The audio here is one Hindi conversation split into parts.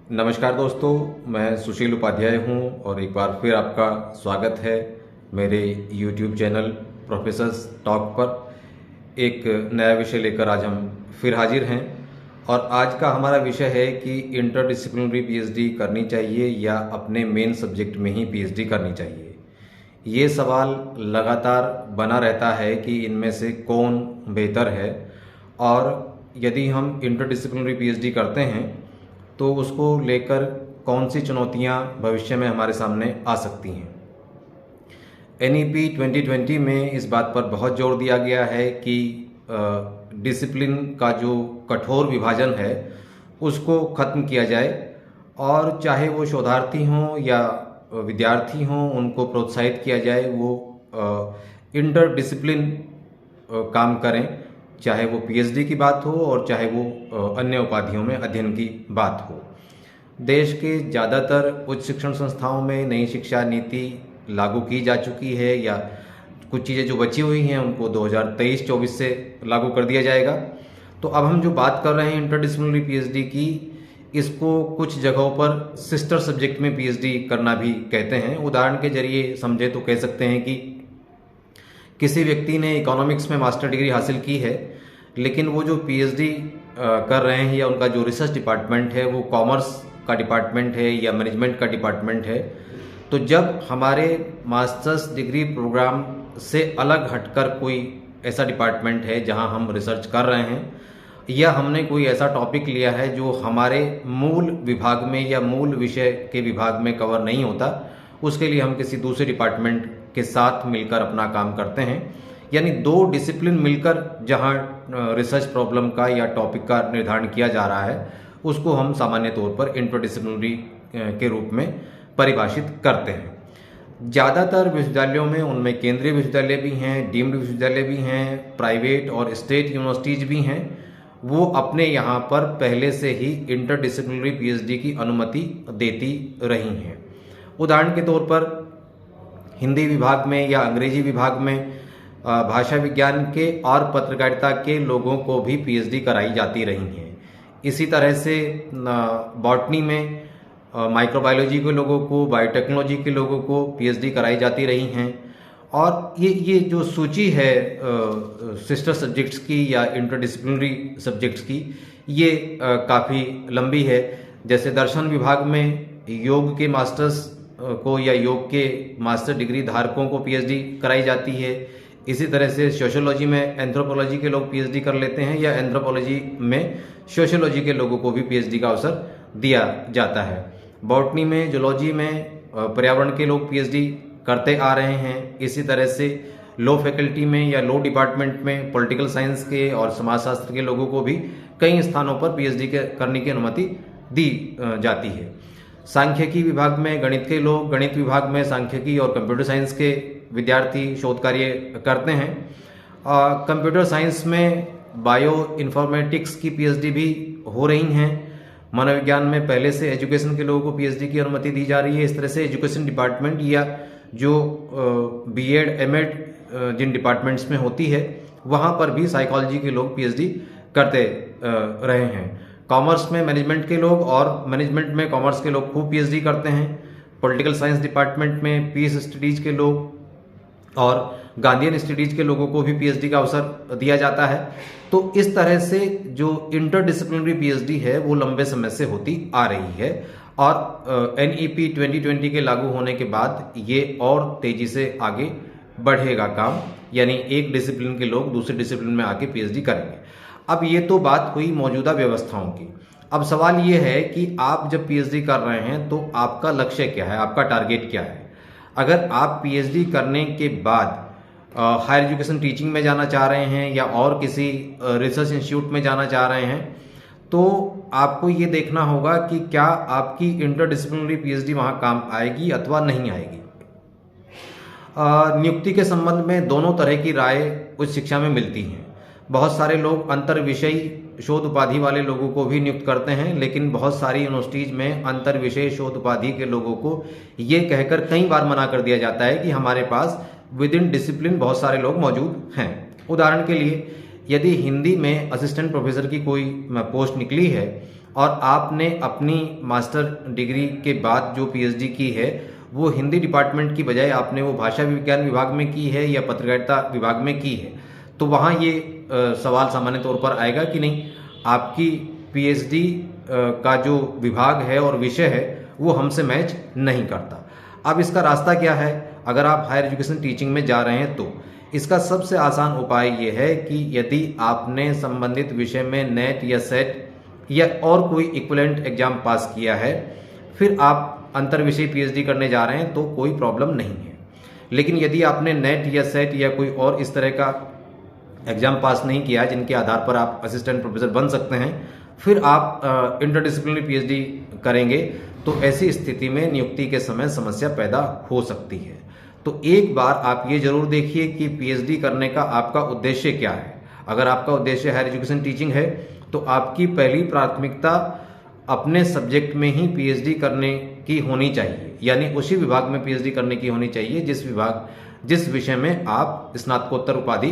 नमस्कार दोस्तों, मैं सुशील उपाध्याय हूं और एक बार फिर आपका स्वागत है मेरे YouTube चैनल प्रोफेसर्स टॉक पर। एक नया विषय लेकर आज हम फिर हाजिर हैं और आज का हमारा विषय है कि इंटरडिसिप्लिनरी पीएचडी करनी चाहिए या अपने मेन सब्जेक्ट में ही पीएचडी करनी चाहिए। ये सवाल लगातार बना रहता है कि इनमें से कौन बेहतर है और यदि हम इंटरडिसिप्लिनरी पीएचडी करते हैं तो उसको लेकर कौन सी चुनौतियां भविष्य में हमारे सामने आ सकती हैं। NEP 2020 में इस बात पर बहुत जोर दिया गया है कि डिसिप्लिन का जो कठोर विभाजन है उसको ख़त्म किया जाए और चाहे वो शोधार्थी हों या विद्यार्थी हों उनको प्रोत्साहित किया जाए वो इंटरडिसिप्लिन काम करें, चाहे वो पीएचडी की बात हो और चाहे वो अन्य उपाधियों में अध्ययन की बात हो। देश के ज़्यादातर उच्च शिक्षण संस्थाओं में नई शिक्षा नीति लागू की जा चुकी है या कुछ चीज़ें जो बची हुई हैं उनको 2023-24 से लागू कर दिया जाएगा। तो अब हम जो बात कर रहे हैं इंटरडिसिप्लिनरी पीएचडी की, इसको कुछ जगहों पर सिस्टर सब्जेक्ट में पीएचडी करना भी कहते हैं। उदाहरण के जरिए समझे तो कह सकते हैं कि किसी व्यक्ति ने इकोनॉमिक्स में मास्टर डिग्री हासिल की है लेकिन वो जो पीएचडी कर रहे हैं या उनका जो रिसर्च डिपार्टमेंट है वो कॉमर्स का डिपार्टमेंट है या मैनेजमेंट का डिपार्टमेंट है, तो जब हमारे मास्टर्स डिग्री प्रोग्राम से अलग हटकर कोई ऐसा डिपार्टमेंट है जहां हम रिसर्च कर रहे हैं या हमने कोई ऐसा टॉपिक लिया है जो हमारे मूल विभाग में या मूल विषय के विभाग में कवर नहीं होता, उसके लिए हम किसी दूसरे डिपार्टमेंट के साथ मिलकर अपना काम करते हैं। यानी दो डिसिप्लिन मिलकर जहां रिसर्च प्रॉब्लम का या टॉपिक का निर्धारण किया जा रहा है उसको हम सामान्य तौर पर इंटरडिसिप्लिनरी के रूप में परिभाषित करते हैं। ज़्यादातर विश्वविद्यालयों में उनमें केंद्रीय विश्वविद्यालय भी हैं, डीम्ड विश्वविद्यालय भी हैं, प्राइवेट और स्टेट यूनिवर्सिटीज भी हैं, वो अपने यहाँ पर पहले से ही इंटरडिसिप्लिनरी पीएचडी की अनुमति देती रही हैं। उदाहरण के तौर पर हिंदी विभाग में या अंग्रेजी विभाग में भाषा विज्ञान के और पत्रकारिता के लोगों को भी पीएचडी कराई जाती रही हैं। इसी तरह से बॉटनी में माइक्रोबायोलॉजी के लोगों को, बायोटेक्नोलॉजी के लोगों को पीएचडी कराई जाती रही हैं। और ये जो सूची है सिस्टर सब्जेक्ट्स की या इंटरडिसिप्लिनरी सब्जेक्ट्स की, ये काफ़ी लंबी है। जैसे दर्शन विभाग में योग के मास्टर्स को या योग के मास्टर डिग्री धारकों को पीएचडी कराई जाती है। इसी तरह से सोशियोलॉजी में एंथ्रोपोलॉजी के लोग पीएचडी कर लेते हैं या एंथ्रोपोलॉजी में सोशियोलॉजी के लोगों को भी पीएचडी का अवसर दिया जाता है। बॉटनी में, जूलॉजी में पर्यावरण के लोग पीएचडी करते आ रहे हैं। इसी तरह से लॉ फैकल्टी में या लॉ डिपार्टमेंट में पॉलिटिकल साइंस के और समाजशास्त्र के लोगों को भी कई स्थानों पर पीएचडी करने की अनुमति दी जाती है। सांख्यिकी विभाग में गणित के लोग, गणित विभाग में सांख्यिकी और कंप्यूटर साइंस के विद्यार्थी शोध कार्य करते हैं। कंप्यूटर साइंस में बायो इन्फॉर्मेटिक्स की पीएचडी भी हो रही हैं। मनोविज्ञान में पहले से एजुकेशन के लोगों को पीएचडी की अनुमति दी जा रही है। इस तरह से एजुकेशन डिपार्टमेंट या जो बीएड एमएड जिन डिपार्टमेंट्स में होती है वहाँ पर भी साइकोलॉजी के लोग पीएचडी करते रहे हैं। कॉमर्स में मैनेजमेंट के लोग और मैनेजमेंट में कॉमर्स के लोग खूब पीएचडी करते हैं। पॉलिटिकल साइंस डिपार्टमेंट में पीस स्टडीज के लोग और गांधीयन स्टडीज के लोगों को भी पीएचडी का अवसर दिया जाता है। तो इस तरह से जो इंटरडिसिप्लिनरी पीएचडी है वो लंबे समय से होती आ रही है और NEP 2020 के लागू होने के बाद ये और तेजी से आगे बढ़ेगा काम, यानी एक डिसिप्लिन के लोग दूसरे डिसिप्लिन में आके पीएचडी करेंगे। अब ये तो बात हुई मौजूदा व्यवस्थाओं की। अब सवाल ये है कि आप जब पीएचडी कर रहे हैं तो आपका लक्ष्य क्या है, आपका टारगेट क्या है। अगर आप पीएचडी करने के बाद हायर एजुकेशन टीचिंग में जाना चाह रहे हैं या और किसी रिसर्च इंस्टीट्यूट में जाना चाह रहे हैं तो आपको ये देखना होगा कि क्या आपकी इंटरडिसिप्लिनरी पीएचडी वहाँ काम आएगी अथवा नहीं आएगी। नियुक्ति के संबंध में दोनों तरह की राय उच्च शिक्षा में मिलती हैं। बहुत सारे लोग अंतर विषयी शोध उपाधि वाले लोगों को भी नियुक्त करते हैं, लेकिन बहुत सारी यूनिवर्सिटीज में अंतर विषय शोध उपाधि के लोगों को ये कहकर कई बार मना कर दिया जाता है कि हमारे पास विद इन डिसिप्लिन बहुत सारे लोग मौजूद हैं। उदाहरण के लिए यदि हिंदी में असिस्टेंट प्रोफेसर की कोई पोस्ट निकली है और आपने अपनी मास्टर डिग्री के बाद जो पीएचडी की है वो हिंदी डिपार्टमेंट की बजाय आपने वो भाषा विज्ञान विभाग में की है या पत्रकारिता विभाग में की है, तो वहाँ ये सवाल सामान्य तौर पर आएगा कि नहीं, आपकी पीएचडी का जो विभाग है और विषय है वो हमसे मैच नहीं करता। अब इसका रास्ता क्या है? अगर आप हायर एजुकेशन टीचिंग में जा रहे हैं तो इसका सबसे आसान उपाय ये है कि यदि आपने संबंधित विषय में नेट या सेट या और कोई इक्विवेलेंट एग्जाम पास किया है, फिर आप अंतर विषय पीएचडी करने जा रहे हैं तो कोई प्रॉब्लम नहीं है। लेकिन यदि आपने नेट या सेट या कोई और इस तरह का एग्जाम पास नहीं किया है जिनके आधार पर आप असिस्टेंट प्रोफेसर बन सकते हैं, फिर आप इंटरडिसिप्लिनरी पीएचडी करेंगे, तो ऐसी स्थिति में नियुक्ति के समय समस्या पैदा हो सकती है। तो एक बार आप ये जरूर देखिए कि पीएचडी करने का आपका उद्देश्य क्या है। अगर आपका उद्देश्य हायर एजुकेशन टीचिंग है तो आपकी पहली प्राथमिकता अपने सब्जेक्ट में ही पीएचडी करने की होनी चाहिए, यानी उसी विभाग में पीएचडी करने की होनी चाहिए जिस विषय में आप स्नातकोत्तर उपाधि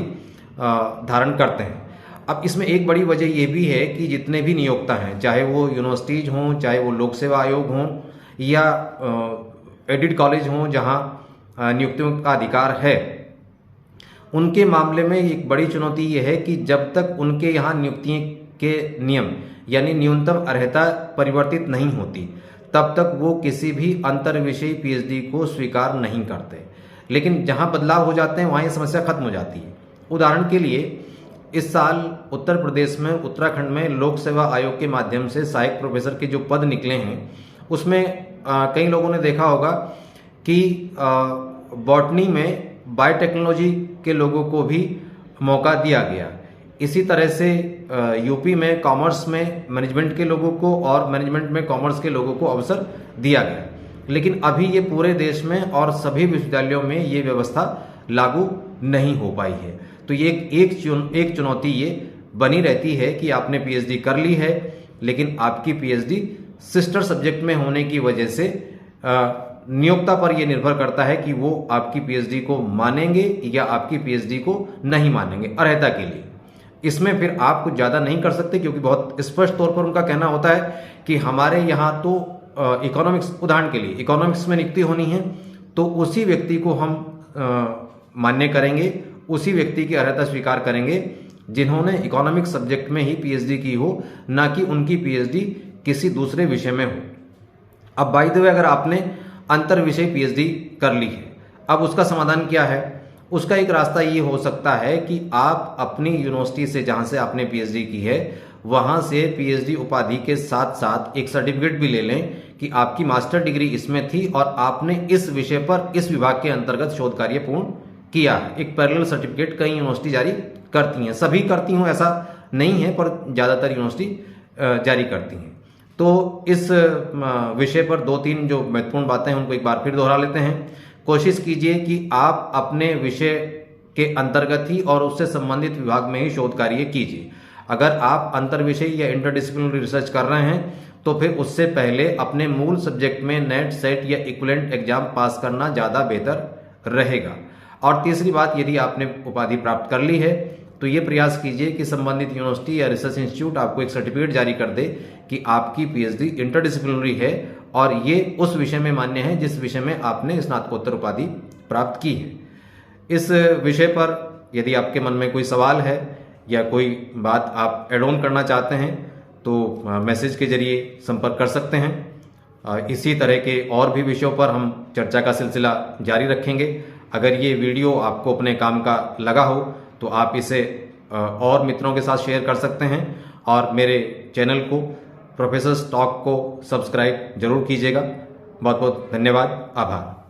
धारण करते हैं। अब इसमें एक बड़ी वजह यह भी है कि जितने भी नियोक्ता हैं, चाहे वो यूनिवर्सिटीज हों, चाहे वो लोक सेवा आयोग हों या एडिड कॉलेज हों जहां नियुक्तियों का अधिकार है, उनके मामले में एक बड़ी चुनौती यह है कि जब तक उनके यहाँ नियुक्ति के नियम यानी न्यूनतम अर्हता परिवर्तित नहीं होती, तब तक वो किसी भी अंतर विषय पीएचडी को स्वीकार नहीं करते। लेकिन जहां बदलाव हो जाते हैं वहां ये समस्या खत्म हो जाती है। उदाहरण के लिए इस साल उत्तर प्रदेश में उत्तराखंड में लोक सेवा आयोग के माध्यम से सहायक प्रोफेसर के जो पद निकले हैं उसमें कई लोगों ने देखा होगा कि बॉटनी में बायोटेक्नोलॉजी के लोगों को भी मौका दिया गया। इसी तरह से यूपी में कॉमर्स में मैनेजमेंट के लोगों को और मैनेजमेंट में कॉमर्स के लोगों को अवसर दिया गया। लेकिन अभी ये पूरे देश में और सभी विश्वविद्यालयों में ये व्यवस्था लागू नहीं हो पाई है। तो ये एक चुनौती ये बनी रहती है कि आपने पीएचडी कर ली है, लेकिन आपकी पीएचडी सिस्टर सब्जेक्ट में होने की वजह से नियोक्ता पर यह निर्भर करता है कि वो आपकी पीएचडी को मानेंगे या आपकी पीएचडी को नहीं मानेंगे अर्हता के लिए। इसमें फिर आप कुछ ज़्यादा नहीं कर सकते, क्योंकि बहुत स्पष्ट तौर पर उनका कहना होता है कि हमारे यहाँ तो इकोनॉमिक्स, उदाहरण के लिए इकोनॉमिक्स में नियुक्ति होनी है तो उसी व्यक्ति को हम मान्य करेंगे, उसी व्यक्ति की अर्हता स्वीकार करेंगे जिन्होंने इकोनॉमिक्स सब्जेक्ट में ही पीएचडी की हो, ना कि उनकी पीएचडी किसी दूसरे विषय में हो। अब बाय द वे, अगर आपने अंतर विषय पीएचडी कर ली है, अब उसका समाधान क्या है? उसका एक रास्ता ये हो सकता है कि आप अपनी यूनिवर्सिटी से जहां से आपने पीएचडी की है वहां से पीएचडी उपाधि के साथ साथ एक सर्टिफिकेट भी ले लें कि आपकी मास्टर डिग्री इसमें थी और आपने इस विषय पर इस विभाग के अंतर्गत शोध कार्य पूर्ण किया है। एक पैरेलल सर्टिफिकेट कई यूनिवर्सिटी जारी करती हैं, सभी करती हूँ ऐसा नहीं है, पर ज़्यादातर यूनिवर्सिटी जारी करती हैं। तो इस विषय पर 2-3 जो महत्वपूर्ण बातें हैं उनको एक बार फिर दोहरा लेते हैं। कोशिश कीजिए कि आप अपने विषय के अंतर्गत ही और उससे संबंधित विभाग में ही शोध कार्य कीजिए। अगर आप अंतर विषय या इंटरडिसिप्लिनरी रिसर्च कर रहे हैं तो फिर उससे पहले अपने मूल सब्जेक्ट में नेट, सेट या इक्विवेलेंट एग्जाम पास करना ज़्यादा बेहतर रहेगा। और तीसरी बात, यदि आपने उपाधि प्राप्त कर ली है तो ये प्रयास कीजिए कि संबंधित यूनिवर्सिटी या रिसर्च इंस्टीट्यूट आपको एक सर्टिफिकेट जारी कर दे कि आपकी पीएचडी इंटरडिसिप्लिनरी है और ये उस विषय में मान्य है जिस विषय में आपने स्नातकोत्तर उपाधि प्राप्त की है। इस विषय पर यदि आपके मन में कोई सवाल है या कोई बात आप एड ऑन करना चाहते हैं तो मैसेज के जरिए संपर्क कर सकते हैं। इसी तरह के और भी विषयों पर हम चर्चा का सिलसिला जारी रखेंगे। अगर ये वीडियो आपको अपने काम का लगा हो तो आप इसे और मित्रों के साथ शेयर कर सकते हैं और मेरे चैनल को प्रोफेसर्स टॉक को सब्सक्राइब जरूर कीजिएगा। बहुत बहुत धन्यवाद, आभार।